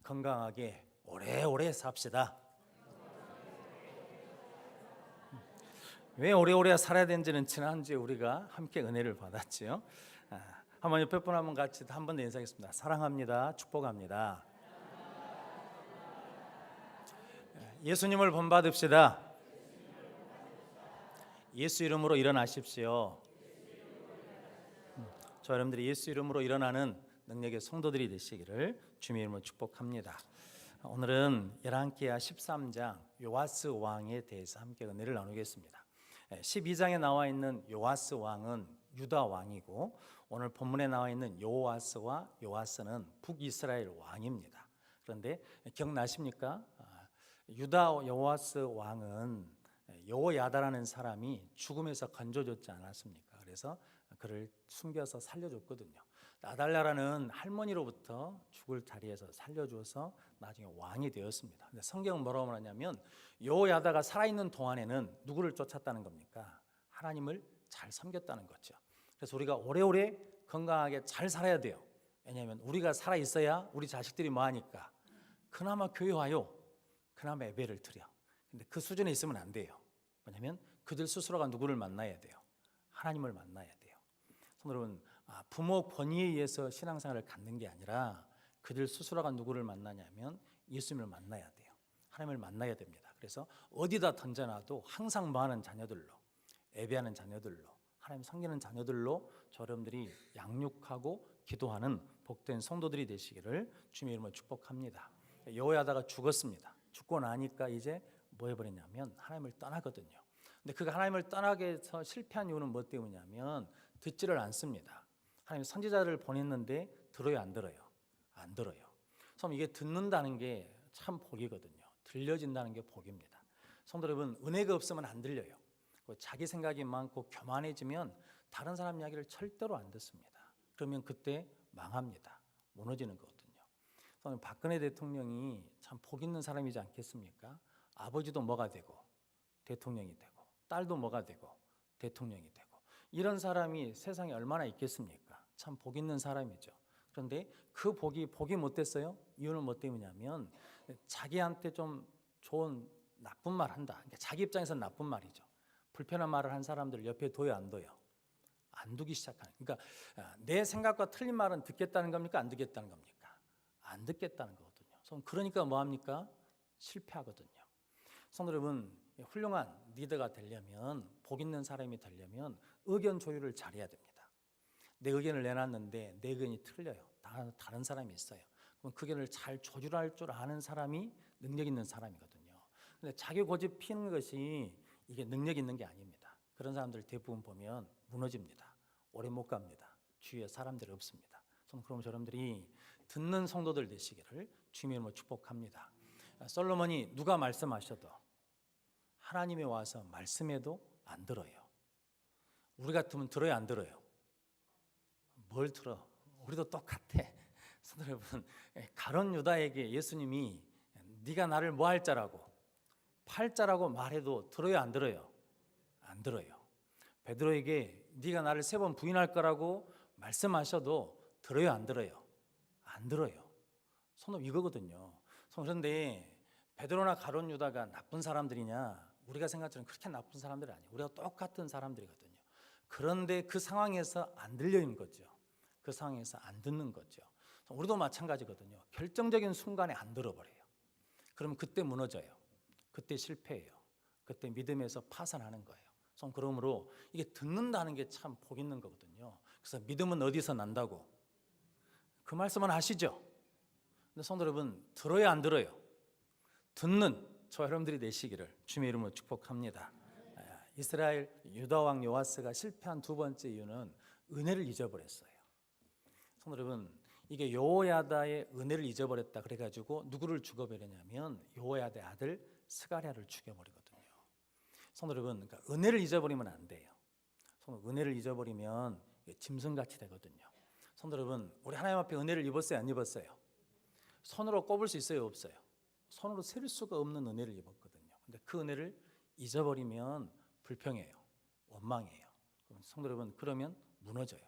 건강하게 오래오래 삽시다. 왜 오래오래 살아야 되는지는 지난주에 우리가 함께 은혜를 받았지요. 한번 옆에 분 한번 같이 한 번 더 인사하겠습니다. 사랑합니다. 축복합니다. 예수님을 본받읍시다. 예수 이름으로 일어나십시오. 저 여러분들이 예수 이름으로 일어나는 능력의 성도들이 되시기를 주님의 이름으로 축복합니다. 오늘은 열왕기하 13장 요아스 왕에 대해서 함께 은혜를 나누겠습니다. 12장에 나와 있는 요아스 왕은 유다 왕이고, 오늘 본문에 나와 있는 요아스와 요아스는 북이스라엘 왕입니다. 그런데 기억나십니까? 유다 요아스 왕은 여호야다라는 사람이 죽음에서 건져줬지 않았습니까? 그래서 그를 숨겨서 살려줬거든요. 아달랴라는 할머니로부터 죽을 자리에서 살려줘서 나중에 왕이 되었습니다. 근데 성경은 뭐라고 말하냐면 여호야다가 살아있는 동안에는 누구를 쫓았다는 겁니까? 하나님을 잘 섬겼다는 거죠. 그래서 우리가 오래오래 건강하게 잘 살아야 돼요. 왜냐하면 우리가 살아있어야 우리 자식들이 뭐하니까 그나마 교회 와요, 그나마 예배를 드려. 근데 그 수준에 있으면 안 돼요. 왜냐하면 그들 스스로가 누구를 만나야 돼요? 하나님을 만나야 돼요. 여러분, 부모 권위에 의해서 신앙생활을 갖는 게 아니라 그들 스스로가 누구를 만나냐면 예수님을 만나야 돼요. 하나님을 만나야 됩니다. 그래서 어디다 던져놔도 항상 뭐하는 자녀들로, 예배하는 자녀들로, 하나님 섬기는 자녀들로 여러분들이 양육하고 기도하는 복된 성도들이 되시기를 주님의 이름으로 축복합니다. 여호야다가 죽었습니다. 죽고 나니까 이제 뭐 해버렸냐면 하나님을 떠나거든요. 근데 그가 하나님을 떠나게 해서 실패한 이유는 뭐 때문이냐면 듣지를 않습니다. 하나님 선지자를 보냈는데 들어요, 안 들어요? 안 들어요. 그럼 이게 듣는다는 게 참 복이거든요. 들려진다는 게 복입니다. 성도 여러분, 은혜가 없으면 안 들려요. 자기 생각이 많고 교만해지면 다른 사람 이야기를 절대로 안 듣습니다. 그러면 그때 망합니다. 무너지는 거거든요. 박근혜 대통령이 참 복 있는 사람이지 않겠습니까? 아버지도 뭐가 되고 대통령이 되고, 딸도 뭐가 되고 대통령이 되고, 이런 사람이 세상에 얼마나 있겠습니까? 참 복 있는 사람이죠. 그런데 그 복이 못 됐어요? 이유는 뭐 때문이냐면 자기한테 좀 좋은 나쁜 말 한다. 그러니까 자기 입장에서는 나쁜 말이죠. 불편한 말을 한 사람들 옆에 둬요, 안 둬요? 안 두기 시작하는. 그러니까 내 생각과 틀린 말은 듣겠다는 겁니까? 안 듣겠다는 겁니까? 안 듣겠다는 거거든요. 그러니까 뭐 합니까? 실패하거든요. 성도 여러분, 훌륭한 리더가 되려면, 복 있는 사람이 되려면 의견 조율을 잘해야 됩니다. 내 의견을 내놨는데 내 의견이 틀려요. 다른 사람이 있어요. 그럼 그 의견을 잘 조율할 줄 아는 사람이 능력 있는 사람이거든요. 근데 자기 고집 피는 것이 이게 능력 있는 게 아닙니다. 그런 사람들 대부분 보면 무너집니다. 오래 못 갑니다. 주위에 사람들이 없습니다. 그럼 여러분들이 듣는 성도들 되시기를 주님의 이름으로 축복합니다. 솔로몬이 누가 말씀하셔도, 하나님이 와서 말씀해도 안 들어요. 우리 같으면 들어요, 안 들어요? 뭘 들어? 우리도 똑같아. 성도 여러분, 가룟 유다에게 예수님이 네가 나를 뭐 할 자라고, 팔 자라고 말해도 들어요, 안 들어요? 안 들어요. 베드로에게 네가 나를 3번 부인할 거라고 말씀하셔도 들어요, 안 들어요? 안 들어요. 성도 이거거든요. 그런데 베드로나 가룟 유다가 나쁜 사람들이냐? 우리가 생각처럼 그렇게 나쁜 사람들이 아니에요. 우리가 똑같은 사람들이거든요. 그런데 그 상황에서 안 들리는 거죠. 그 상황에서 안 듣는 거죠. 우리도 마찬가지거든요. 결정적인 순간에 안 들어버려요. 그러면 그때 무너져요. 그때 실패해요. 그때 믿음에서 파산하는 거예요. 그러므로 이게 듣는다는 게 참 복 있는 거거든요. 그래서 믿음은 어디서 난다고? 그 말씀은 아시죠? 근데 성도 여러분, 들어요, 안 들어요? 듣는 저 여러분들이 되시기를 주님의 이름으로 축복합니다. 이스라엘 유다 왕 요아스가 실패한 두 번째 이유는 은혜를 잊어버렸어요. 성도 여러분, 이게 여호야다의 은혜를 잊어버렸다 그래가지고 누구를 죽여버리냐면 여호야다의 아들 스가랴를 죽여버리거든요. 성도 여러분, 그러니까 은혜를 잊어버리면 안 돼요. 은혜를 잊어버리면 짐승같이 되거든요. 성도 여러분, 우리 하나님 앞에 은혜를 입었어요, 안 입었어요? 손으로 꼽을 수 있어요, 없어요? 손으로 셀 수가 없는 은혜를 입었거든요. 근데 그 은혜를 잊어버리면 불평해요, 원망해요. 성도 여러분, 그러면 무너져요.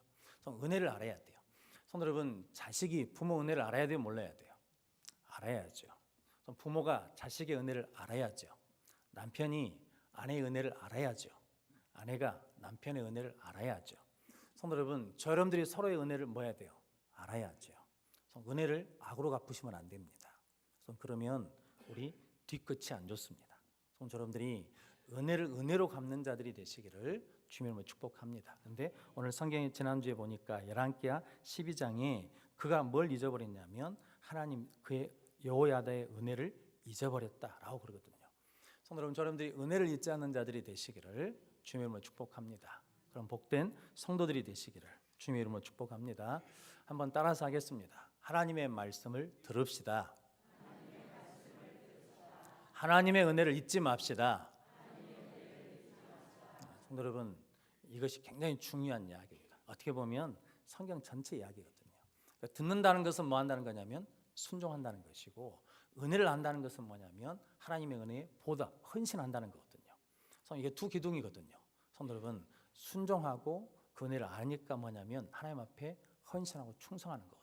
은혜를 알아야 돼요. 성도 여러분, 자식이 부모 은혜를 알아야 돼요, 몰라야 돼요? 알아야죠. 부모가 자식의 은혜를 알아야죠. 남편이 아내의 은혜를 알아야죠. 아내가 남편의 은혜를 알아야죠. 성도 여러분, 저 여러분들이 서로의 은혜를 뭐 해야 돼요? 알아야죠. 은혜를 악으로 갚으시면 안 됩니다. 그러면 우리 뒤끝이 안 좋습니다. 성도 여러분들이 은혜를 은혜로 갚는 자들이 되시기를 주님의 이름으로 축복합니다. 그런데 오늘 성경에 지난주에 보니까 열왕기하 12장에 그가 뭘 잊어버렸냐면 하나님 그의 여호야다의 은혜를 잊어버렸다라고 그러거든요. 성도 여러분, 여러분들이 은혜를 잊지 않는 자들이 되시기를 주님의 이름으로 축복합니다. 그럼 복된 성도들이 되시기를 주님의 이름으로 축복합니다. 한번 따라서 하겠습니다. 하나님의 말씀을 들읍시다. 하나님의 은혜를 잊지 맙시다. 성도 여러분, 이것이 굉장히 중요한 이야기입니다. 어떻게 보면 성경 전체 이야기거든요. 그러니까 듣는다는 것은 뭐 한다는 거냐면 순종한다는 것이고, 은혜를 안다는 것은 뭐냐면 하나님의 은혜에 보답, 헌신한다는 거거든요. 이게 두 기둥이거든요. 성도 여러분, 순종하고 그 은혜를 아니까 뭐냐면 하나님 앞에 헌신하고 충성하는 거거든요.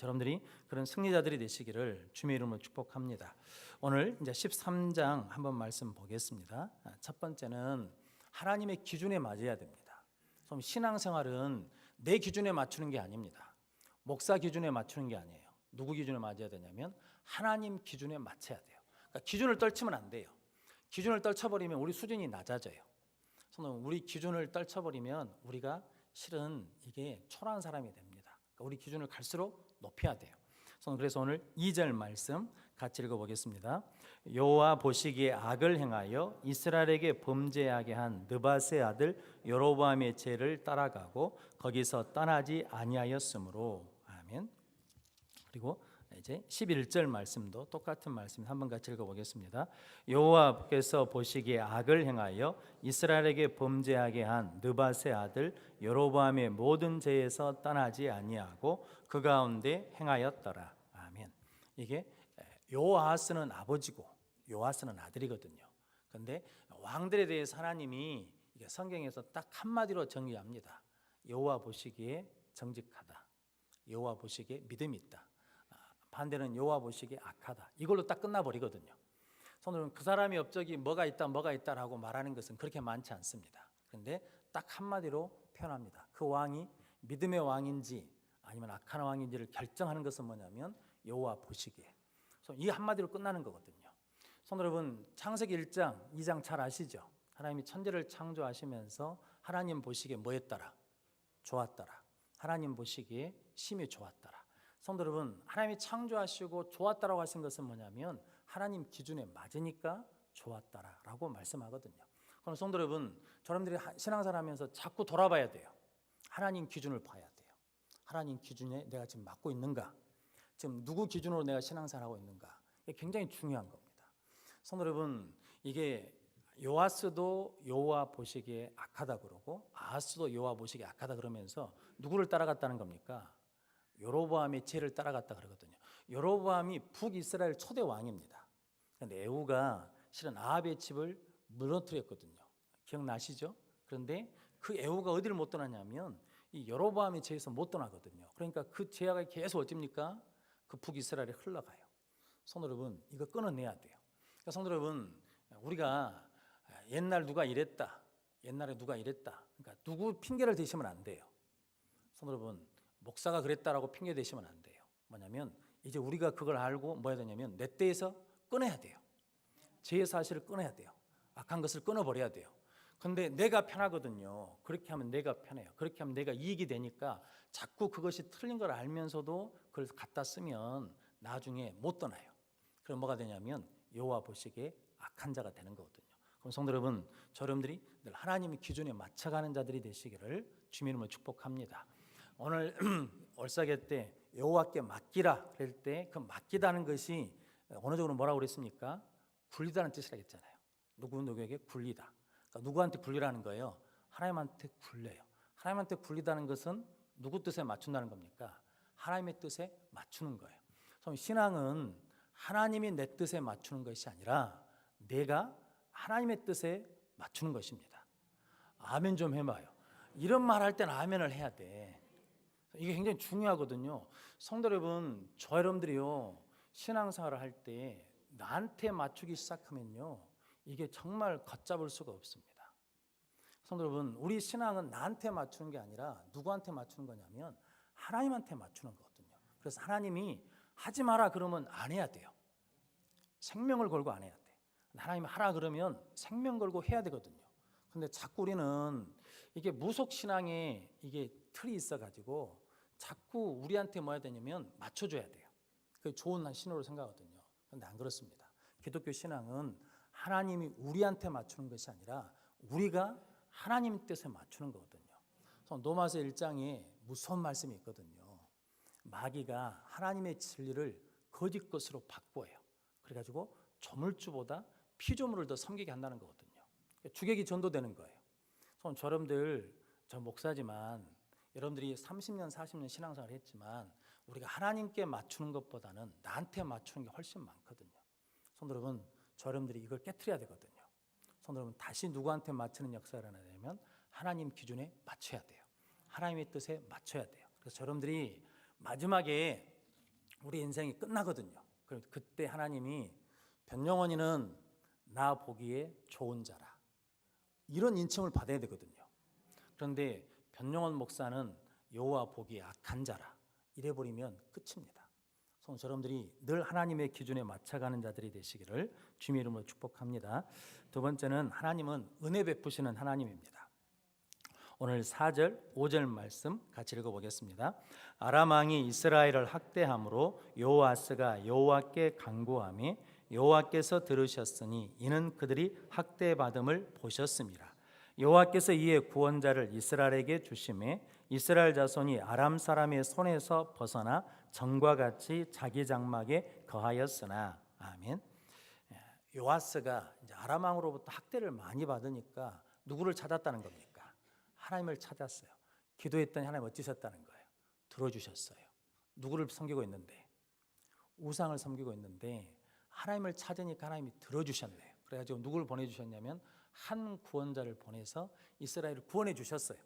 여러분들이 그런 승리자들이 되시기를 주님의 이름으로 축복합니다. 오늘 이제 13장 한번 말씀 보겠습니다. 첫 번째는 하나님의 기준에 맞아야 됩니다. 신앙생활은 내 기준에 맞추는 게 아닙니다. 목사 기준에 맞추는 게 아니에요. 누구 기준에 맞아야 되냐면 하나님 기준에 맞춰야 돼요. 그러니까 기준을 떨치면 안 돼요. 기준을 떨쳐버리면 우리 수준이 낮아져요. 우리 기준을 떨쳐버리면 우리가 실은 이게 초라한 사람이 됩니다. 그러니까 우리 기준을 갈수록 높여야 돼요. 그래서 오늘 2절 말씀 같이 읽어보겠습니다. 여호와 보시기에 악을 행하여 이스라엘에게 범죄하게 한 느밧의 아들 여로보암의 죄를 따라가고 거기서 떠나지 아니하였으므로. 아멘. 그리고 이제 11절 말씀도 똑같은 말씀 한번 같이 읽어보겠습니다. 여호와께서 보시기에 악을 행하여 이스라엘에게 범죄하게 한 느밧의 아들 여로보암의 모든 죄에서 떠나지 아니하고 그 가운데 행하였더라. 아멘. 이게 요아스는 아버지고 요아스는 아들이거든요. 그런데 왕들에 대해서 하나님이 성경에서 딱 한마디로 정의합니다. 여호와 보시기에 정직하다. 여호와 보시기에 믿음이 있다. 반대는 여호와 보시기에 악하다. 이걸로 딱 끝나버리거든요. 성도는 그 사람이 업적이 뭐가 있다라고 말하는 것은 그렇게 많지 않습니다. 그런데 딱 한마디로 표현합니다. 그 왕이 믿음의 왕인지 아니면 악한 왕인지를 결정하는 것은 뭐냐면 여호와 보시기에. 이 한마디로 끝나는 거거든요. 성도 여러분, 창세기 1장, 2장 잘 아시죠? 하나님이 천지를 창조하시면서 하나님 보시기에 뭐였더라? 좋았더라. 하나님 보시기에 심히 좋았더라. 성도 여러분, 하나님이 창조하시고 좋았다라고 하신 것은 뭐냐면 하나님 기준에 맞으니까 좋았다라고 말씀하거든요. 그럼 성도 여러분, 저러분들이 신앙생활하면서 자꾸 돌아봐야 돼요. 하나님 기준을 봐야 돼요. 하나님 기준에 내가 지금 맞고 있는가? 지금 누구 기준으로 내가 신앙생활하고 있는가? 이게 굉장히 중요한 겁니다. 성도 여러분, 이게 요아스도 여호와 보시기에 악하다 그러고 아하스도 여호와 보시기에 악하다 그러면서 누구를 따라갔다는 겁니까? 여로보암의 죄를 따라갔다 그러거든요. 여로보암이 북이스라엘 초대 왕입니다. 그런데 에후가 실은 아합의 집을 무너뜨렸거든요. 기억나시죠? 그런데 그 에후가 어디를 못 떠나냐면 이 여로보암의 죄에서 못 떠나거든요. 그러니까 그 죄가 계속 어찌입니까? 그 북이스라엘에 흘러가요. 성도 여러분, 이거 끊어내야 돼요. 그러니까 성도 여러분, 우리가 옛날 누가 이랬다, 옛날에 누가 이랬다, 그러니까 누구 핑계를 대시면 안 돼요. 성도 여러분, 목사가 그랬다라고 핑계 대시면 안 돼요. 뭐냐면 이제 우리가 그걸 알고 뭐 해야 되냐면 내 때에서 끊어야 돼요. 죄의 사실을 끊어야 돼요. 악한 것을 끊어버려야 돼요. 근데 내가 편하거든요. 그렇게 하면 내가 편해요. 그렇게 하면 내가 이익이 되니까 자꾸 그것이 틀린 걸 알면서도 그걸 갖다 쓰면 나중에 못 떠나요. 그럼 뭐가 되냐면 여호와 보시기에 악한 자가 되는 거거든요. 그럼 성도 여러분, 여러분들이 늘 하나님의 기준에 맞춰가는 자들이 되시기를 주님의 이름으로 축복합니다. 오늘 올사계 때 여호와께 맡기라 그럴 때 그 맡기다는 것이 어느 정도 뭐라고 그랬습니까? 굴리다는 뜻이라고 했잖아요. 누구에게 굴리다. 그러니까 누구한테 굴리라는 거예요? 하나님한테 굴려요. 하나님한테 굴리다는 것은 누구 뜻에 맞춘다는 겁니까? 하나님의 뜻에 맞추는 거예요. 그럼 신앙은 하나님이 내 뜻에 맞추는 것이 아니라 내가 하나님의 뜻에 맞추는 것입니다. 아멘 좀 해봐요. 이런 말 할 때는 아멘을 해야 돼. 이게 굉장히 중요하거든요. 성도 여러분, 저 여러분들이요, 신앙생활을 할 때 나한테 맞추기 시작하면요, 이게 정말 걷잡을 수가 없습니다. 성도 여러분, 우리 신앙은 나한테 맞추는 게 아니라 누구한테 맞추는 거냐면 하나님한테 맞추는 거거든요. 그래서 하나님이 하지 마라 그러면 안 해야 돼요. 생명을 걸고 안 해야 돼. 하나님이 하라 그러면 생명 걸고 해야 되거든요. 근데 자꾸 우리는 이게 무속신앙에 이게 틀이 있어가지고 자꾸 우리한테 뭐 해야 되냐면 맞춰줘야 돼요. 그게 좋은 신호로 생각하거든요. 그런데 안 그렇습니다. 기독교 신앙은 하나님이 우리한테 맞추는 것이 아니라 우리가 하나님 뜻에 맞추는 거거든요. 노마서 1장에 무서운 말씀이 있거든요. 마귀가 하나님의 진리를 거짓 것으로 바꿔요. 그래가지고 조물주보다 피조물을 더 섬기게 한다는 거거든요. 주객이 전도되는 거예요. 여러분들, 저 목사지만 여러분들이 30년 40년 신앙생활을 했지만 우리가 하나님께 맞추는 것보다는 나한테 맞추는 게 훨씬 많거든요. 여러분, 여러분들이 이걸 깨트려야 되거든요. 여러분, 다시 누구한테 맞추는 역사를 하냐면 하나님 기준에 맞춰야 돼요. 하나님의 뜻에 맞춰야 돼요. 그래서 여러분들이 마지막에 우리 인생이 끝나거든요. 그때 하나님이 변영원이는 나 보기에 좋은 자라, 이런 인칭을 받아야 되거든요. 그런데 변영원 목사는 여호와 보기에 악한 자라, 이래버리면 끝입니다. 여러분들이 늘 하나님의 기준에 맞춰가는 자들이 되시기를 주님의 이름으로 축복합니다. 두 번째는 하나님은 은혜 베푸시는 하나님입니다. 오늘 4절 5절 말씀 같이 읽어보겠습니다. 아람 왕이 이스라엘을 학대함으로 여호아스가 여호와께 간구하며 여호와께서 들으셨으니 이는 그들이 학대받음을 보셨습니다. 여호와께서 이에 구원자를 이스라엘에게 주심에 이스라엘 자손이 아람 사람의 손에서 벗어나 전과 같이 자기 장막에 거하였으나. 아멘. 여호아스가 이제 아람 왕으로부터 학대를 많이 받으니까 누구를 찾았다는 겁니까? 하나님을 찾았어요. 기도했더니 하나님 어찌셨다는 거예요? 들어주셨어요. 누구를 섬기고 있는데? 우상을 섬기고 있는데 하나님을 찾으니까 하나님이 들어주셨네요. 그래가지고 누구를 보내주셨냐면 한 구원자를 보내서 이스라엘을 구원해 주셨어요.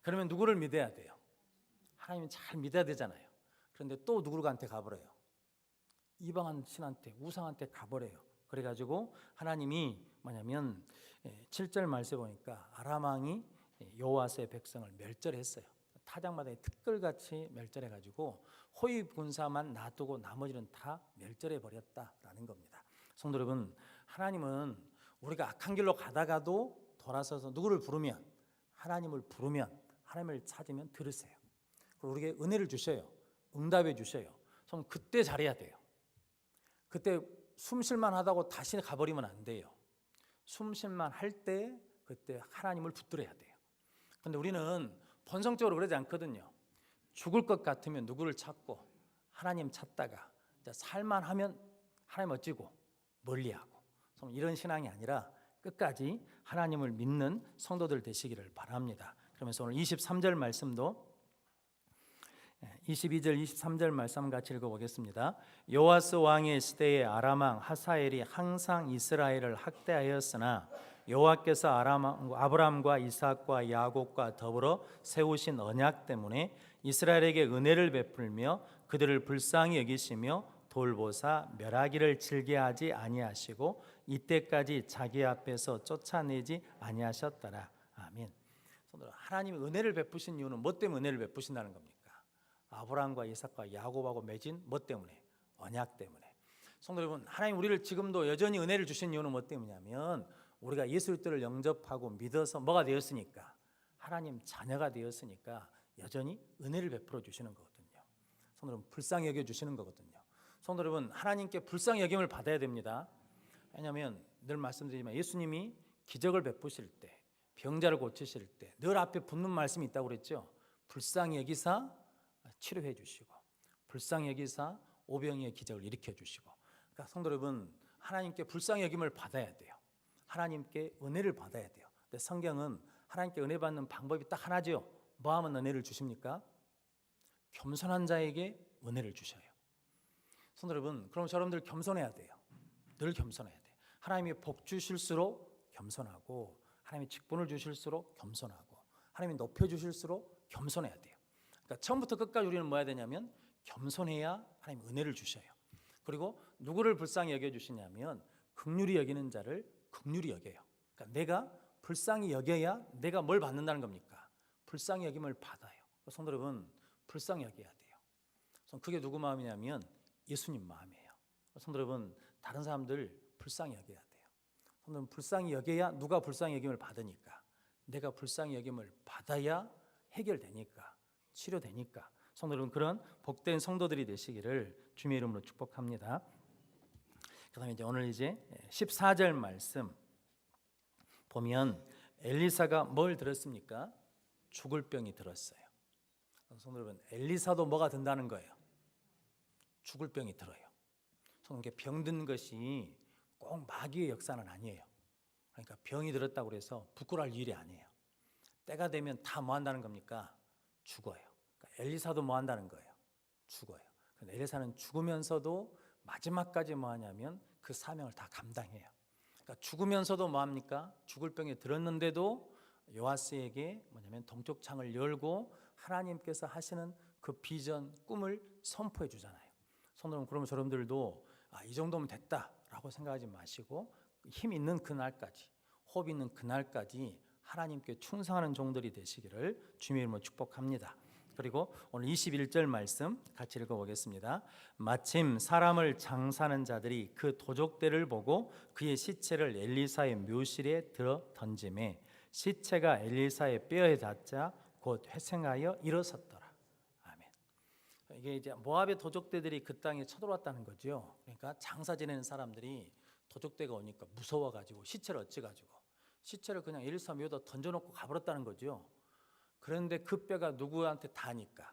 그러면 누구를 믿어야 돼요? 하나님은 잘 믿어야 되잖아요. 그런데 또 누구한테 가버려요? 이방한 신한테, 우상한테 가버려요. 그래가지고 하나님이 뭐냐면 7절 말씀에 보니까 아람 왕이 여호와스의 백성을 멸절했어요. 타작마다 특글같이 멸절해가지고 호위 군사만 놔두고 나머지는 다 멸절해 버렸다라는 겁니다. 성도 여러분, 하나님은 우리가 악한 길로 가다가도 돌아서서 누구를 부르면, 하나님을 부르면, 하나님을 찾으면 들으세요. 그리고 우리에게 은혜를 주셔요. 응답해 주셔요. 그럼 그때 잘해야 돼요. 그때 숨쉴만 하다고 다시 가버리면 안 돼요. 숨쉴만 할 때 그때 하나님을 붙들어야 돼요. 그런데 우리는 본성적으로 그러지 않거든요. 죽을 것 같으면 누구를 찾고 하나님 찾다가 살만하면 하나님 어찌고 멀리하고, 이런 신앙이 아니라 끝까지 하나님을 믿는 성도들 되시기를 바랍니다. 그러면서 오늘 23절 말씀도 22절 23절 말씀 같이 읽어보겠습니다. 요아스 왕의 시대에 아람 왕 하사엘이 항상 이스라엘을 학대하였으나 여호와께서 아브라함과 이삭과 야곱과 더불어 세우신 언약 때문에 이스라엘에게 은혜를 베풀며 그들을 불쌍히 여기시며 돌보사 멸하기를 즐겨하지 아니하시고 이때까지 자기 앞에서 쫓아내지 아니하셨더라. 아멘. 하나님이 은혜를 베푸신 이유는 뭐 때문에 은혜를 베푸신다는 겁니까? 아브라함과 이삭과 야곱하고 맺은 뭐 때문에? 언약 때문에. 성도 여러분, 하나님 우리를 지금도 여전히 은혜를 주신 이유는 뭐 때문이냐면 우리가 예수 그리스도를 영접하고 믿어서 뭐가 되었으니까, 하나님 자녀가 되었으니까 여전히 은혜를 베풀어 주시는 거거든요. 성도 여러분, 불쌍히 여겨 주시는 거거든요. 성도 여러분, 하나님께 불쌍히 여김을 받아야 됩니다. 왜냐하면 늘 말씀드리지만 예수님이 기적을 베푸실 때, 병자를 고치실 때 늘 앞에 붙는 말씀이 있다고 그랬죠. 불쌍히 여기사 치료해 주시고, 불쌍히 여기사 오병이의 기적을 일으켜 주시고. 그러니까 성도 여러분, 하나님께 불쌍히 여김을 받아야 돼요. 하나님께 은혜를 받아야 돼요. 근데 성경은 하나님께 은혜 받는 방법이 딱 하나죠. 뭐 하면 은혜를 주십니까? 겸손한 자에게 은혜를 주셔요. 성도 여러분, 그럼 여러분들 겸손해야 돼요. 늘 겸손해야 돼요. 하나님이 복 주실수록 겸손하고, 하나님이 직분을 주실수록 겸손하고, 하나님이 높여주실수록 겸손해야 돼요. 그러니까 처음부터 끝까지 우리는 뭐 해야 되냐면 겸손해야 하나님 은혜를 주셔요. 그리고 누구를 불쌍히 여겨주시냐면 긍휼히 여기는 자를 긍휼히 여겨요. 그러니까 내가 불쌍히 여겨야 내가 뭘 받는다는 겁니까? 불쌍히 여김을 받아요. 성도 여러분, 불쌍히 여겨야 돼요. 그게 누구 마음이냐면 예수님 마음이에요. 성도 여러분, 다른 사람들 불쌍히 여겨야 돼요. 성도 여러분, 불쌍히 여겨야 누가 불쌍히 여김을 받으니까, 내가 불쌍히 여김을 받아야 해결되니까, 치료되니까. 성도 여러분, 그런 복된 성도들이 되시기를 주님의 이름으로 축복합니다. 그다음에 이제 오늘 이제 14절 말씀 보면 엘리사가 뭘 들었습니까? 죽을 병이 들었어요. 성도 여러분, 엘리사도 뭐가 든다는 거예요? 죽을 병이 들어요. 성도 병든 것이 꼭 마귀의 역사는 아니에요. 그러니까 병이 들었다고 해서 부끄러울 일이 아니에요. 때가 되면 다 뭐 한다는 겁니까? 죽어요. 그러니까 엘리사도 뭐 한다는 거예요? 죽어요. 근데 엘리사는 죽으면서도 마지막까지 뭐 하냐면 그 사명을 다 감당해요. 그러니까 죽으면서도 뭐 합니까? 죽을 병에 들었는데도 요아스에게 뭐냐면 동쪽 창을 열고 하나님께서 하시는 그 비전, 꿈을 선포해 주잖아요. 성도님, 그러면 여러분들도 이 정도면 됐다라고 생각하지 마시고 힘 있는 그날까지, 호흡 있는 그날까지 하나님께 충성하는 종들이 되시기를 주님의 이름으로 축복합니다. 그리고 오늘 21절 말씀 같이 읽어보겠습니다. 마침 사람을 장사하는 자들이 그 도적대를 보고 그의 시체를 엘리사의 묘실에 들어 던지매 시체가 엘리사의 뼈에 닿자 곧 회생하여 일어섰더라. 아멘. 이게 이제 모압의 도적대들이 그 땅에 쳐들어왔다는 거죠. 그러니까 장사 지내는 사람들이 도적대가 오니까 무서워가지고 시체를 어찌가지고 시체를 그냥 엘리사 묘에다 던져놓고 가버렸다는 거죠. 그런데 그 뼈가 누구한테 닿으니까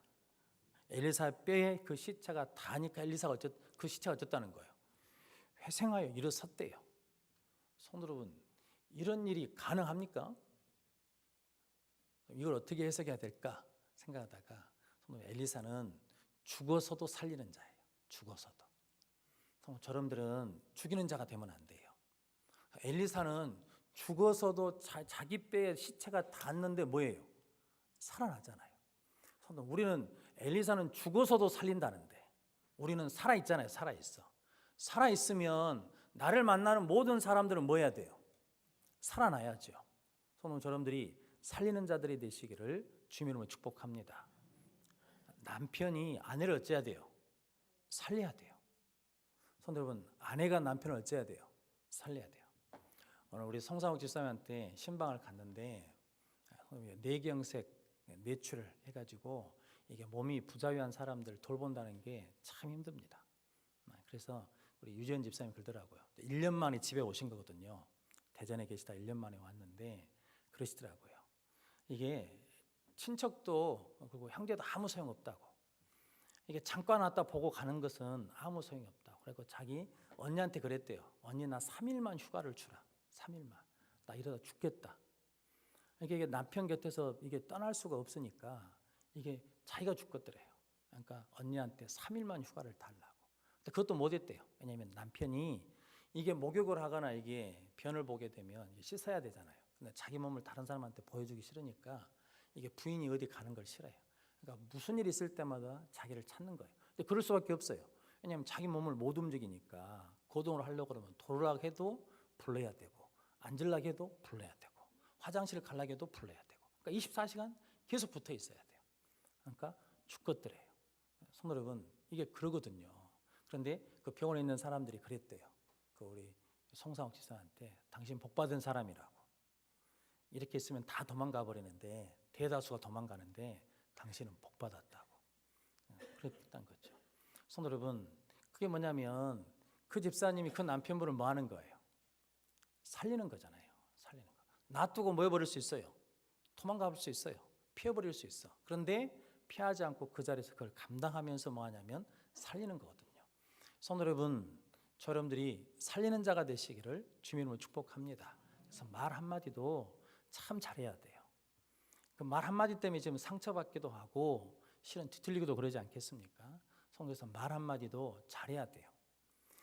엘리사 뼈에 그 시체가 닿으니까 엘리사가 그 시체가 어쨌다는 거예요? 회생하여 일어섰대요. 성도 여러분, 이런 일이 가능합니까? 이걸 어떻게 해석해야 될까 생각하다가 엘리사는 죽어서도 살리는 자예요. 죽어서도. 여러분들은 죽이는 자가 되면 안 돼요. 엘리사는 죽어서도 자기 뼈에 시체가 닿는데 뭐예요? 살아나잖아요. 우리는 엘리사는 죽어서도 살린다는데 우리는 살아있잖아요. 살아있어. 살아있으면 나를 만나는 모든 사람들은 뭐 해야 돼요? 살아나야죠. 여러분들이 살리는 자들이 되시기를 주님의 이름으로 축복합니다. 남편이 아내를 어째야 돼요? 살려야 돼요. 여러분, 아내가 남편을 어째야 돼요? 살려야 돼요. 오늘 우리 송상욱 집사님한테 신방을 갔는데 뇌경색 뇌출을 해가지고 이게 몸이 부자유한 사람들 돌본다는 게 참 힘듭니다. 그래서 우리 유지현 집사님 그러더라고요. 1년 만에 집에 오신 거거든요. 대전에 계시다 1년 만에 왔는데 그러시더라고요. 이게 친척도 그리고 형제도 아무 소용없다고. 이게 잠깐 왔다 보고 가는 것은 아무 소용이 없다고. 그리고 자기 언니한테 그랬대요. 언니 나 3일만 휴가를 주라. 3일만. 나 이러다 죽겠다. 이게 남편 곁에서 이게 떠날 수가 없으니까 이게 자기가 죽겠더래요. 그러니까 언니한테 3일만 휴가를 달라고. 근데 그것도 못 했대요. 왜냐하면 남편이 이게 목욕을 하거나 이게 변을 보게 되면 씻어야 되잖아요. 근데 자기 몸을 다른 사람한테 보여주기 싫으니까 이게 부인이 어디 가는 걸 싫어해요. 그러니까 무슨 일 있을 때마다 자기를 찾는 거예요. 근데 그럴 수밖에 없어요. 왜냐하면 자기 몸을 못 움직이니까 고동을 하려고 그러면 돌으라고 해도 불러야 되고 앉으려고 해도 불러야 되고 화장실 가려고 해도 불러야 되고 그러니까 24시간 계속 붙어 있어야 돼요. 그러니까 죽겠더래요. 성도 여러분, 이게 그러거든요. 그런데 그 병원에 있는 사람들이 그랬대요. 그 우리 송상욱 지사한테 당신 복 받은 사람이라고. 이렇게 있으면 다 도망가 버리는데 대다수가 도망가는데 당신은 복 받았다고. 그랬다는 거죠. 성도 여러분, 그게 뭐냐면 그 집사님이 그 남편분을 뭐 하는 거예요? 살리는 거잖아요. 살리는 거. 놔두고 뭐 해버릴 수 있어요? 도망가 볼 수 있어요. 피해버릴 수 있어. 그런데 피하지 않고 그 자리에서 그걸 감당하면서 뭐 하냐면 살리는 거거든요. 성도 여러분, 여러분들이 살리는 자가 되시기를 주님의 이름으로 축복합니다. 그래서 말 한마디도 참 잘해야 돼요. 그 말 한마디 때문에 지금 상처받기도 하고 실은 뒤틀리기도 그러지 않겠습니까? 성도에서 말 한마디도 잘해야 돼요.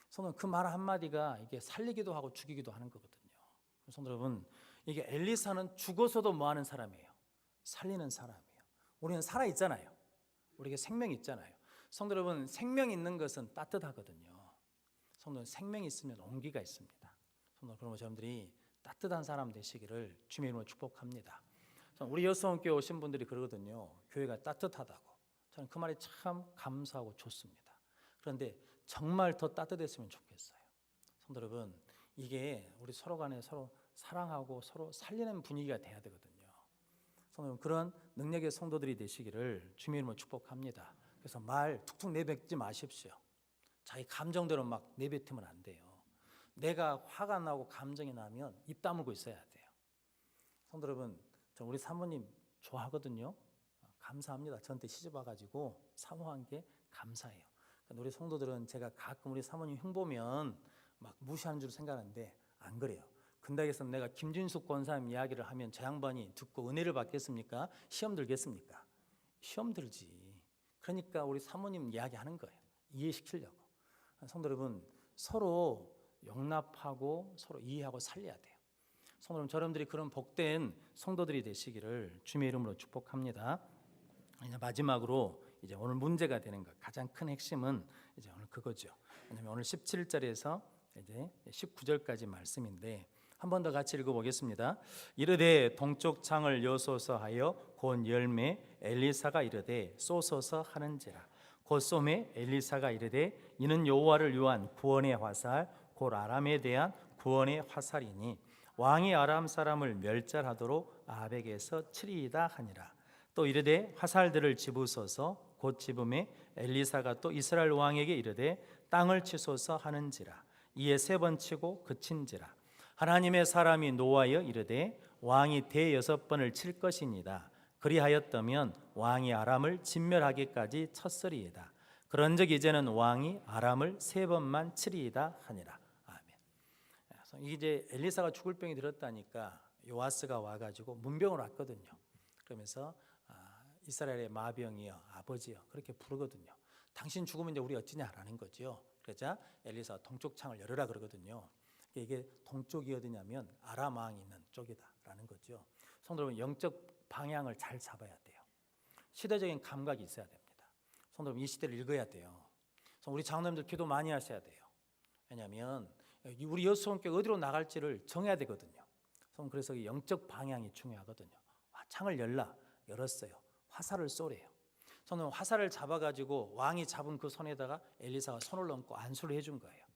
성도는 그 말 한마디가 이게 살리기도 하고 죽이기도 하는 거거든요. 성도 여러분, 이게 엘리사는 죽어서도 뭐 하는 사람이에요? 살리는 사람이에요. 우리는 살아있잖아요. 우리에게 생명이 있잖아요. 성도 여러분, 생명 있는 것은 따뜻하거든요. 성도는 생명이 있으면 온기가 있습니다. 성도 그러면 여러분들이 따뜻한 사람 되시기를 주님의 이름으로 축복합니다. 우리 여성교회 오신 분들이 그러거든요. 교회가 따뜻하다고. 저는 그 말이 참 감사하고 좋습니다. 그런데 정말 더 따뜻했으면 좋겠어요. 성도 여러분, 이게 우리 서로 간에 서로 사랑하고 서로 살리는 분위기가 돼야 되거든요. 성도 여러분, 그런 능력의 성도들이 되시기를 주님의 이름으로 축복합니다. 그래서 말 툭툭 내뱉지 마십시오. 자기 감정대로 막 내뱉으면 안 돼요. 내가 화가 나고 감정이 나면 입 다물고 있어야 돼요. 성도 여러분, 저 우리 사모님 좋아하거든요. 감사합니다. 저한테 시집 와가지고 사모한 게 감사해요. 그러니까 우리 성도들은 제가 가끔 우리 사모님 흉보면 막 무시하는 줄 생각하는데 안 그래요. 근당에서 내가 김진숙 권사님 이야기를 하면 저 양반이 듣고 은혜를 받겠습니까? 시험 들겠습니까? 시험 들지. 그러니까 우리 사모님 이야기하는 거예요. 이해시키려고. 성도 여러분, 서로 용납하고 서로 이해하고 살려야 돼요. 성도 여러분, 저러분들이 그런 복된 성도들이 되시기를 주님의 이름으로 축복합니다. 이제 마지막으로 이제 오늘 문제가 되는 것, 가장 큰 핵심은 이제 오늘 그거죠. 왜냐하면 오늘 17절에서 이제 19절까지 말씀인데 한 번 더 같이 읽어보겠습니다. 이르되 동쪽 창을 여소서 하여 곧 열매 엘리사가 이르되 쏘소서 하는지라. 곧 쏘매 엘리사가 이르되 이는 여호와를 위한 구원의 화살 곧 아람에 대한 구원의 화살이니 왕이 아람 사람을 멸절하도록 아벡에서 치리이다 하니라. 또 이르되 화살들을 집으소서 곧 집음에 엘리사가 또 이스라엘 왕에게 이르되 땅을 치소서 하는지라. 이에 세 번 치고 그친지라. 하나님의 사람이 노하여 이르되 왕이 대여섯 번을 칠 것이니이다. 그리하였다면 왕이 아람을 진멸하기까지 쳤으리이다. 그런즉 이제는 왕이 아람을 세 번만 치리이다 하니라. 아멘. 이제 엘리사가 죽을 병이 들었다니까 요아스가 와가지고 문병을 왔거든요. 그러면서 이스라엘의 마병이여 아버지여 그렇게 부르거든요. 당신 죽으면 이제 우리 어찌냐라는 거죠. 그러자 엘리사가 동쪽 창을 열으라 그러거든요. 이게 동쪽이 어디냐면 아람 왕이 있는 쪽이다라는 거죠. 성도 여러분, 영적 방향을 잘 잡아야 돼요. 시대적인 감각이 있어야 됩니다. 성도 여러분, 이 시대를 읽어야 돼요. 우리 장로님들 기도 많이 하셔야 돼요. 왜냐하면 우리 여수원교회 어디로 나갈지를 정해야 되거든요. 그래서 영적 방향이 중요하거든요. 창을 열었어요. 화살을 쏘래요. 저는 화살을 잡아가지고 왕이 잡은 그 손에다가 엘리사가 손을 얹고 안수를 해준 거예요.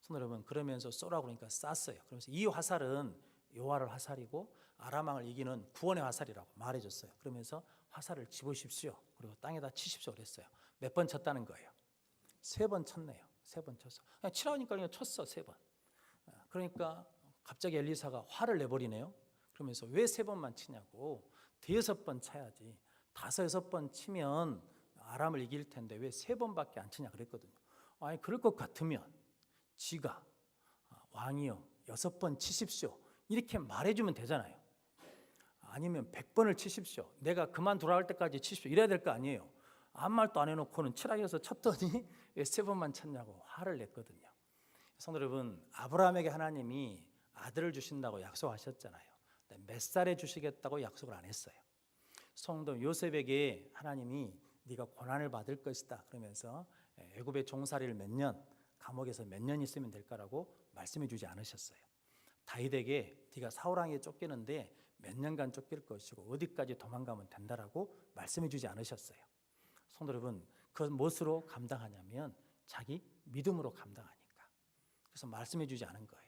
성도 여러분, 그러면서 쏘라고 그러니까 쐈어요. 그러면서 이 화살은 여호와의 화살이고 아람 왕을 이기는 구원의 화살이라고 말해줬어요. 그러면서 화살을 집으십시오. 그리고 땅에다 치십시오 그랬어요. 몇 번 쳤다는 거예요? 세 번 쳤네요. 세 번 쳤어. 그냥 치라니까 그냥 쳤어. 세 번. 그러니까 갑자기 엘리사가 화를 내버리네요. 그러면서 왜 세 번만 치냐고. 대여섯 번 쳐야지. 다섯 여섯 번 치면 아람을 이길 텐데 왜 세 번밖에 안 치냐 그랬거든요. 아니 그럴 것 같으면 지가 왕이요 6번 치십시오 이렇게 말해주면 되잖아요. 아니면 100번을 치십시오. 내가 그만두라 할 때까지 치십시오 이래야 될 거 아니에요. 아무 말도 안 해놓고는 치라 해서 쳤더니 왜 세 번만 쳤냐고 화를 냈거든요. 성도 여러분, 아브라함에게 하나님이 아들을 주신다고 약속하셨잖아요. 몇 살에 주시겠다고 약속을 안 했어요. 성도 요셉에게 하나님이 네가 고난을 받을 것이다 그러면서 애굽의 종살이를 몇 년, 감옥에서 몇 년 있으면 될까라고 말씀해 주지 않으셨어요. 다윗에게 네가 사울왕에 쫓기는데 몇 년간 쫓길 것이고 어디까지 도망가면 된다라고 말씀해 주지 않으셨어요. 성도 여러분, 그 무엇으로 감당하냐면 자기 믿음으로 감당하니까. 그래서 말씀해 주지 않은 거예요.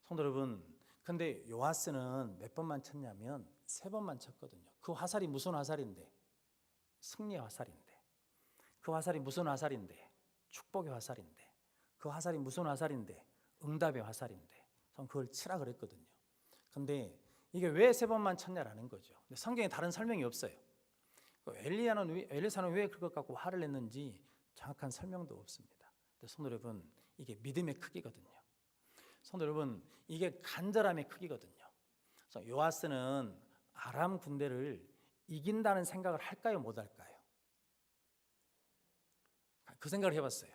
성도 여러분, 근데 요아스는 몇 번만 쳤냐면 세 번만 쳤거든요. 그 화살이 무슨 화살인데? 승리의 화살인데. 그 화살이 무슨 화살인데? 축복의 화살인데. 그 화살이 무슨 화살인데? 응답의 화살인데. 전 그걸 치라 그랬거든요. 근데 이게 왜 세 번만 쳤냐라는 거죠. 근데 성경에 다른 설명이 없어요. 엘리사는 왜 그것 갖고 화를 냈는지 정확한 설명도 없습니다. 근데 성도 여러분, 이게 믿음의 크기거든요. 성도 여러분, 이게 간절함의 크기거든요. 그래서 요아스는 아람 군대를 이긴다는 생각을 할까요, 못 할까요? 그 생각을 해봤어요.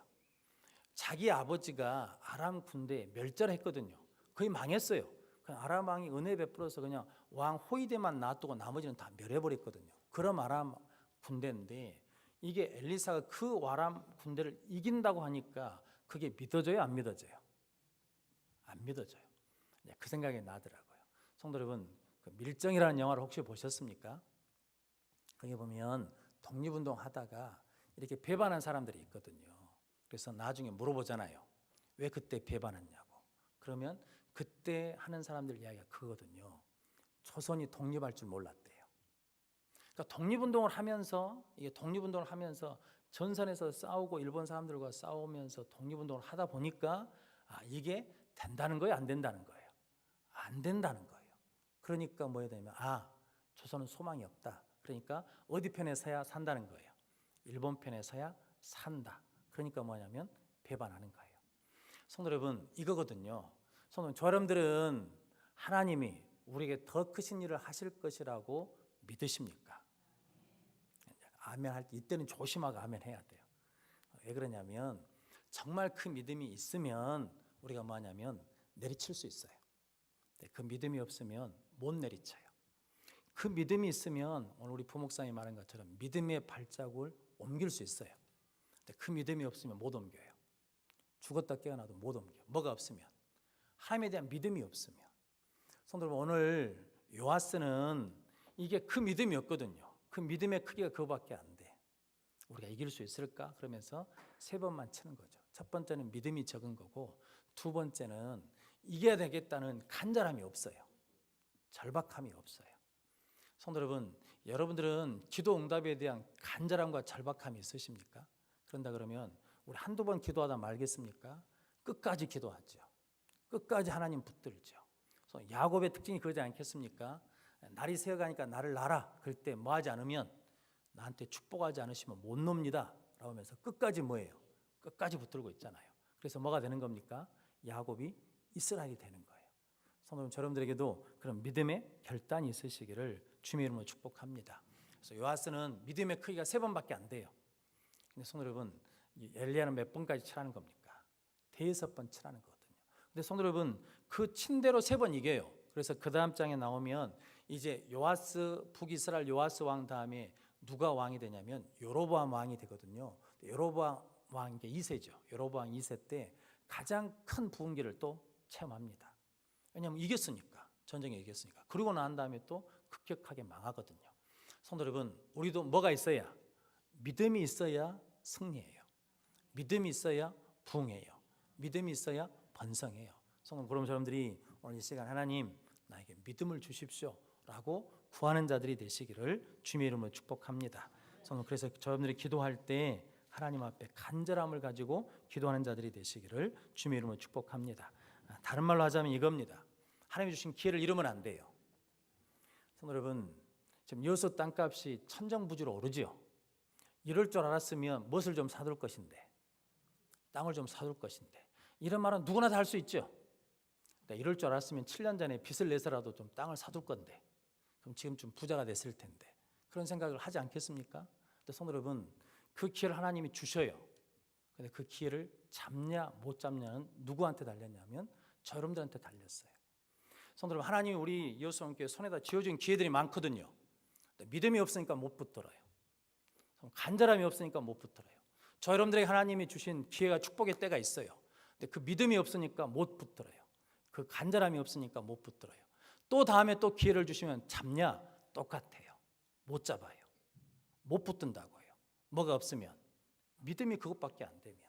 자기 아버지가 아람 군대에 멸절했거든요. 거의 망했어요. 아람 왕이 은혜 베풀어서 그냥 왕 호위대만 놔두고 나머지는 다 멸해버렸거든요. 그럼 아람 군대인데 이게 엘리사가 그 아람 군대를 이긴다고 하니까 그게 믿어져요, 안 믿어져요? 안 믿어져요. 그 생각이 나더라고요. 성도 여러분, 그 밀정이라는 영화를 혹시 보셨습니까? 거기 보면 독립운동 하다가 이렇게 배반한 사람들이 있거든요. 그래서 나중에 물어보잖아요. 왜 그때 배반했냐고. 그러면 그때 하는 사람들 이야기가 그거거든요. 조선이 독립할 줄 몰랐대요. 그러니까 독립운동을 하면서 전선에서 싸우고 일본 사람들과 싸우면서 독립운동을 하다 보니까 이게 된다는 거예요, 안 된다는 거예요? 안 된다는 거예요. 그러니까 뭐야 되냐면 조선은 소망이 없다. 그러니까 어디 편에 서야 산다는 거예요. 일본 편에 서야 산다. 그러니까 뭐냐면 배반하는 거예요. 성도 여러분, 이거거든요. 성도 여러분들은 하나님이 우리에게 더 크신 일을 하실 것이라고 믿으십니까? 아멘 할 때 이때는 조심하고 아멘 해야 돼요. 왜 그러냐면 정말 그 믿음이 있으면 우리가 뭐냐면 내리칠 수 있어요. 그 믿음이 없으면 못 내리쳐요. 그 믿음이 있으면 오늘 우리 부목사님이 말한 것처럼 믿음의 발자국을 옮길 수 있어요. 그 믿음이 없으면 못 옮겨요. 죽었다 깨어나도 못 옮겨. 뭐가 없으면, 하나님에 대한 믿음이 없으면. 성도 여러분, 오늘 요아스는 이게 그 믿음이 없거든요. 그 믿음의 크기가 그거밖에 안 돼. 우리가 이길 수 있을까? 그러면서 3번만 치는 거죠. 첫 번째는 믿음이 적은 거고, 두 번째는 이겨야 되겠다는 간절함이 없어요. 절박함이 없어요. 성도 여러분, 여러분들은 기도 응답에 대한 간절함과 절박함이 있으십니까? 그런다 그러면 우리 한두 번 기도하다 말겠습니까? 끝까지 기도하죠. 끝까지 하나님 붙들죠. 그래서 야곱의 특징이 그러지 않겠습니까? 날이 새어가니까 나를 놔라. 그럴 때 뭐 하지 않으면 나한테 축복하지 않으시면 못 놉니다. 라고 하면서 끝까지 뭐예요? 끝까지 붙들고 있잖아요. 그래서 뭐가 되는 겁니까? 야곱이 이스라엘이 되는 거예요. 성도 여러분들에게도 그런 믿음의 결단이 있으시기를 주님의 이름으로 축복합니다. 그래서 요아스는 믿음의 크기가 3번밖에 안 돼요. 근데 성도 여러분, 엘리야는 몇 번까지 치라는 겁니까? 5번 치라는 거거든요. 근데 성도 여러분, 그 친대로 3번 이겨요. 그래서 그 다음 장에 나오면 이제 요아스, 북이스라엘 요아스 왕 다음에 누가 왕이 되냐면 여로보암 왕이 되거든요. 여로보암 왕이 2세죠. 여로보암 2세 때 가장 큰 부흥기를 또 체험합니다. 왜냐하면 이겼으니까, 전쟁에 이겼으니까. 그리고 난 다음에 또 급격하게 망하거든요. 성도 여러분, 우리도 뭐가 있어야? 믿음이 있어야 승리해요. 믿음이 있어야 부흥해요. 믿음이 있어야 번성해요. 성도 여러분들이 오늘 이 시간 하나님 나에게 믿음을 주십시오 라고 구하는 자들이 되시기를 주님의 이름으로 축복합니다. 성도, 그래서 여러분들이 기도할 때 하나님 앞에 간절함을 가지고 기도하는 자들이 되시기를 주님의 이름으로 축복합니다. 다른 말로 하자면 이겁니다. 하나님이 주신 기회를 잃으면 안 돼요. 성도 여러분, 지금 여수 땅값이 천정부지로 오르죠. 이럴 줄 알았으면 무엇을 좀 사둘 것인데, 땅을 좀 사둘 것인데, 이런 말은 누구나 다 할 수 있죠. 이럴 줄 알았으면 7년 전에 빚을 내서라도 좀 땅을 사둘 건데, 그럼 지금쯤 부자가 됐을 텐데, 그런 생각을 하지 않겠습니까? 근데 성도 여러분, 그 기회를 하나님이 주셔요. 근데 그 기회를 잡냐 못 잡냐는 누구한테 달렸냐면 저 여러분들한테 달렸어요. 성도 여러분, 하나님이 우리 이호수원교회 손에다 쥐어준 기회들이 많거든요. 믿음이 없으니까 못 붙들어요. 간절함이 없으니까 못 붙들어요. 저 여러분들에게 하나님이 주신 기회가 축복의 때가 있어요. 근데 그 믿음이 없으니까 못 붙들어요. 그 간절함이 없으니까 못 붙들어요. 또 다음에 또 기회를 주시면 잡냐? 똑같아요. 못 잡아요. 못 붙든다고요. 뭐가 없으면, 믿음이 그것밖에 안 되면,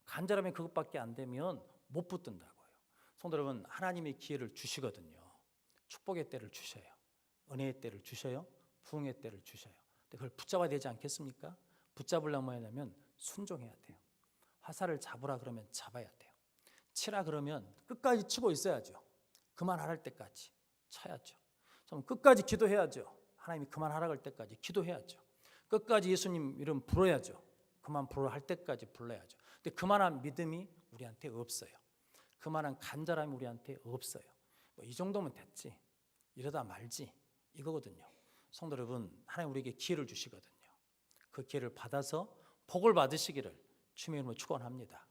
간절함이 그것밖에 안 되면 못 붙든다고요. 성도 여러분, 하나님이 기회를 주시거든요. 축복의 때를 주셔요. 은혜의 때를 주셔요. 부흥의 때를 주셔요. 근데 그걸 붙잡아야 되지 않겠습니까? 붙잡으려면 뭐냐면 순종해야 돼요. 화살을 잡으라 그러면 잡아야 돼요. 치라 그러면 끝까지 치고 있어야죠. 그만하랄 때까지 쳐야죠. 끝까지 기도해야죠. 하나님이 그만하라 할 때까지 기도해야죠. 끝까지 예수님 이름 불러야죠. 그만 부르라 할 때까지 불러야죠. 근데 그만한 믿음이 우리한테 없어요. 그만한 간절함이 우리한테 없어요. 이 정도면 됐지, 이러다 말지, 이거거든요. 성도 여러분, 하나님 우리에게 기회를 주시거든요. 그 기회를 받아서 복을 받으시기를 주님의 이름으로 축원합니다.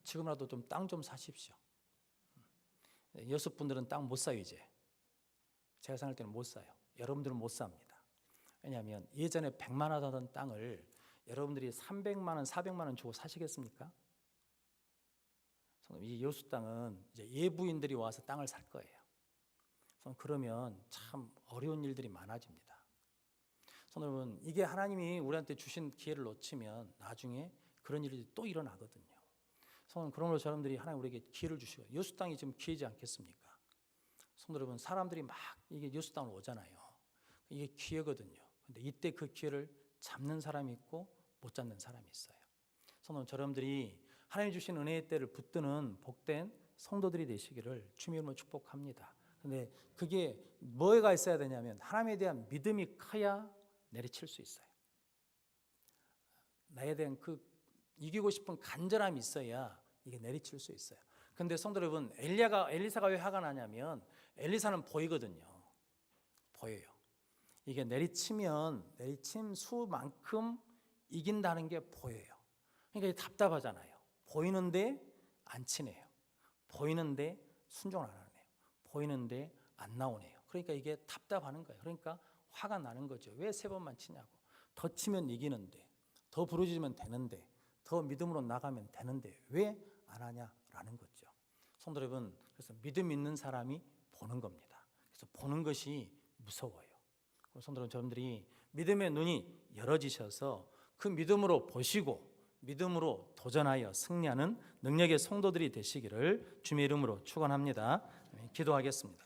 지금이라도 좀 땅 좀 사십시오. 여섯분들은 땅 못 사요. 이제 제가 생각할 때는 못 사요. 여러분들은 못 삽니다. 왜냐하면 예전에 100만 원 하던 땅을 여러분들이 300만 원, 400만 원 주고 사시겠습니까? 이 여수 땅은 이제 예부인들이 와서 땅을 살 거예요. 그러면 참 어려운 일들이 많아집니다. 여러분, 이게 하나님이 우리한테 주신 기회를 놓치면 나중에 그런 일이 또 일어나거든요. 그러므로 여러분들이 하나님 우리에게 기회를 주시고, 여수 땅이 지금 기회지 않겠습니까? 성도 여러분, 사람들이 막 이게 여수 땅으로 오잖아요. 이게 기회거든요. 근데 이때 그 기회를 잡는 사람이 있고 못 잡는 사람이 있어요. 성도 여러분들이 하나님 주신 은혜의 때를 붙드는 복된 성도들이 되시기를 주님의 이름으로 축복합니다. 근데 그게 뭐가 있어야 되냐면 하나님에 대한 믿음이 커야 내리칠 수 있어요. 나에 대한 그 이기고 싶은 간절함이 있어야 이게 내리칠 수 있어요. 근데 성도 여러분, 엘리사가 왜 화가 나냐면 엘리사는 보이거든요. 보여요. 이게 내리침 수만큼 이긴다는 게 보여요. 그러니까 답답하잖아요. 보이는데 안 치네요. 보이는데 순종을 안 하네요. 보이는데 안 나오네요. 그러니까 이게 답답하는 거예요. 그러니까 화가 나는 거죠. 왜 3번만 치냐고. 더 치면 이기는데, 더 부르짖으면 되는데, 더 믿음으로 나가면 되는데 왜 안 하냐라는 거죠. 성도 여러분, 그래서 믿음 있는 사람이 보는 겁니다. 그래서 보는 것이 무서워요. 성도 여러분, 여러분들이 믿음의 눈이 열어지셔서 그 믿음으로 보시고 믿음으로 도전하여 승리하는 능력의 성도들이 되시기를 주님의 이름으로 축원합니다. 기도하겠습니다.